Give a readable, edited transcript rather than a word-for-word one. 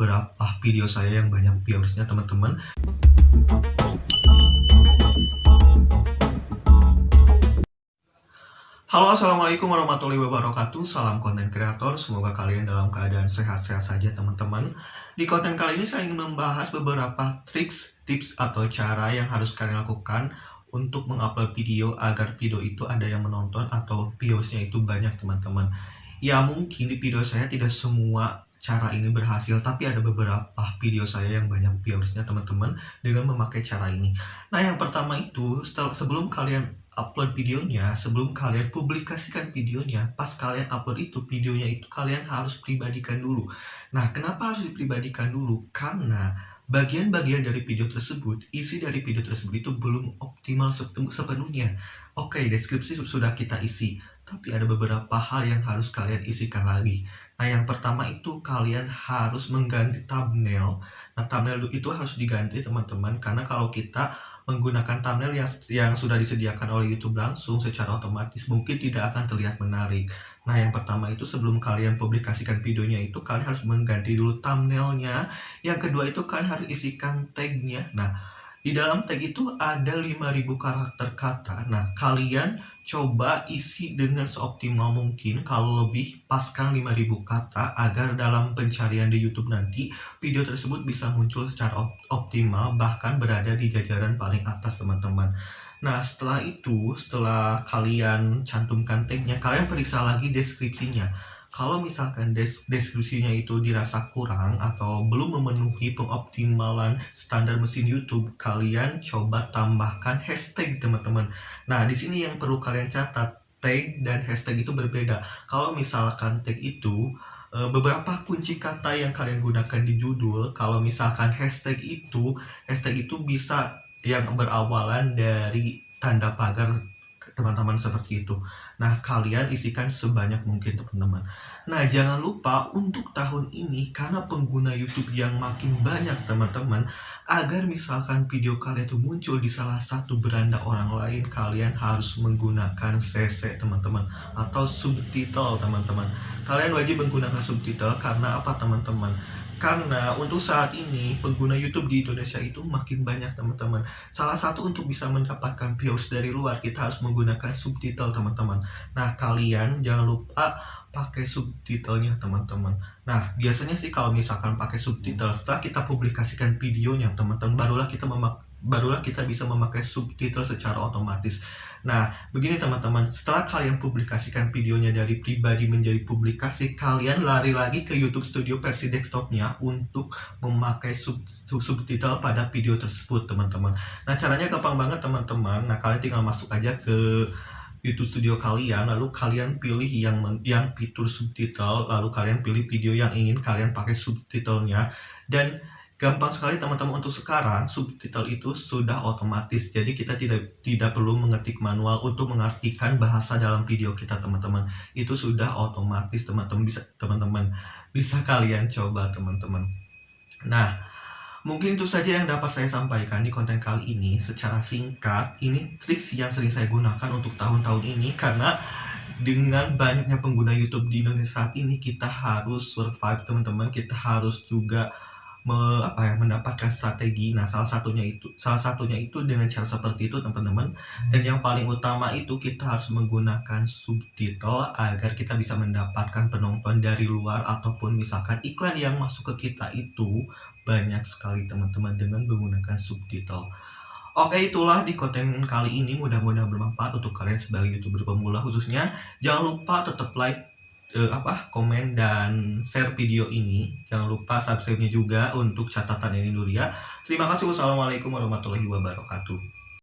beberapa video saya yang banyak viewersnya teman-teman. Halo, assalamualaikum warahmatullahi wabarakatuh. Salam konten kreator, semoga kalian dalam keadaan sehat-sehat saja teman-teman. Di konten kali ini saya ingin membahas beberapa tips atau cara yang harus kalian lakukan untuk mengupload video agar video itu ada yang menonton atau viewsnya itu banyak teman-teman. Ya mungkin di video saya tidak semua cara ini berhasil, tapi ada beberapa video saya yang banyak viewersnya teman-teman dengan memakai cara ini. Nah, yang pertama itu sebelum kalian upload videonya, sebelum kalian publikasikan videonya, pas kalian upload itu videonya itu kalian harus pribadikan dulu. Nah, kenapa harus dipribadikan dulu? Karena bagian-bagian dari video tersebut, isi dari video tersebut itu belum optimal sepenuhnya. Oke, deskripsi sudah kita isi, tapi ada beberapa hal yang harus kalian isikan lagi. Nah, yang pertama itu kalian harus mengganti thumbnail. Nah, thumbnail itu harus diganti teman-teman, karena kalau kita menggunakan thumbnail yang sudah disediakan oleh YouTube langsung, secara otomatis mungkin tidak akan terlihat menarik. Nah, yang pertama itu sebelum kalian publikasikan videonya itu kalian harus mengganti dulu thumbnailnya. Yang kedua itu kalian harus isikan tagnya. Nah, di dalam tag itu ada 5.000 karakter kata. Nah, kalian coba isi dengan seoptimal mungkin. Kalau lebih, paskan 5.000 kata agar dalam pencarian di YouTube nanti video tersebut bisa muncul secara optimal, bahkan berada di jajaran paling atas teman-teman. Nah, setelah kalian cantumkan tagnya, kalian periksa lagi deskripsinya. Kalau misalkan deskripsinya itu dirasa kurang atau belum memenuhi pengoptimalan standar mesin YouTube, kalian coba tambahkan hashtag teman-teman. Nah, di sini yang perlu kalian catat, tag dan hashtag itu berbeda. Kalau misalkan tag itu beberapa kunci kata yang kalian gunakan di judul, kalau misalkan hashtag itu bisa yang berawalan dari tanda pagar teman-teman seperti itu. Nah, kalian isikan sebanyak mungkin teman-teman. Nah, jangan lupa untuk tahun ini, karena pengguna YouTube yang makin banyak teman-teman, agar misalkan video kalian itu muncul di salah satu beranda orang lain, kalian harus menggunakan CC teman-teman, atau subtitle teman-teman. Kalian wajib menggunakan subtitle karena apa teman-teman? Karena untuk saat ini pengguna YouTube di Indonesia itu makin banyak teman-teman. Salah satu untuk bisa mendapatkan viewers dari luar, kita harus menggunakan subtitle teman-teman. Nah, kalian jangan lupa pakai subtitlenya teman-teman. Nah, biasanya sih kalau misalkan pakai subtitle, setelah kita publikasikan videonya teman-teman, barulah kita bisa memakai subtitle secara otomatis. Nah, begini teman-teman, setelah kalian publikasikan videonya dari pribadi menjadi publikasi, kalian lari lagi ke YouTube Studio versi desktopnya untuk memakai subtitle pada video tersebut teman-teman. Nah, caranya gampang banget teman-teman. Nah, kalian tinggal masuk aja ke YouTube Studio kalian, lalu kalian pilih yang fitur subtitle, lalu kalian pilih video yang ingin kalian pakai subtitlenya, dan gampang sekali teman-teman. Untuk sekarang subtitle itu sudah otomatis, jadi kita tidak perlu mengetik manual untuk mengartikan bahasa dalam video kita teman-teman. Itu sudah otomatis teman-teman bisa kalian coba teman-teman. Nah, mungkin itu saja yang dapat saya sampaikan di konten kali ini secara singkat. Ini trik yang sering saya gunakan untuk tahun-tahun ini, karena dengan banyaknya pengguna YouTube di Indonesia saat ini, kita harus survive teman-teman. Kita harus juga mendapatkan strategi. Nah, salah satunya itu dengan cara seperti itu teman-teman. Dan yang paling utama itu kita harus menggunakan subtitle agar kita bisa mendapatkan penonton dari luar, ataupun misalkan iklan yang masuk ke kita itu banyak sekali teman-teman dengan menggunakan subtitle. Oke, itulah di konten kali ini, mudah-mudahan bermanfaat untuk kalian sebagai YouTuber pemula khususnya. Jangan lupa tetap like, komen dan share video ini. Jangan lupa subscribe-nya juga untuk catatan ini dulu ya. Terima kasih. Wassalamualaikum warahmatullahi wabarakatuh.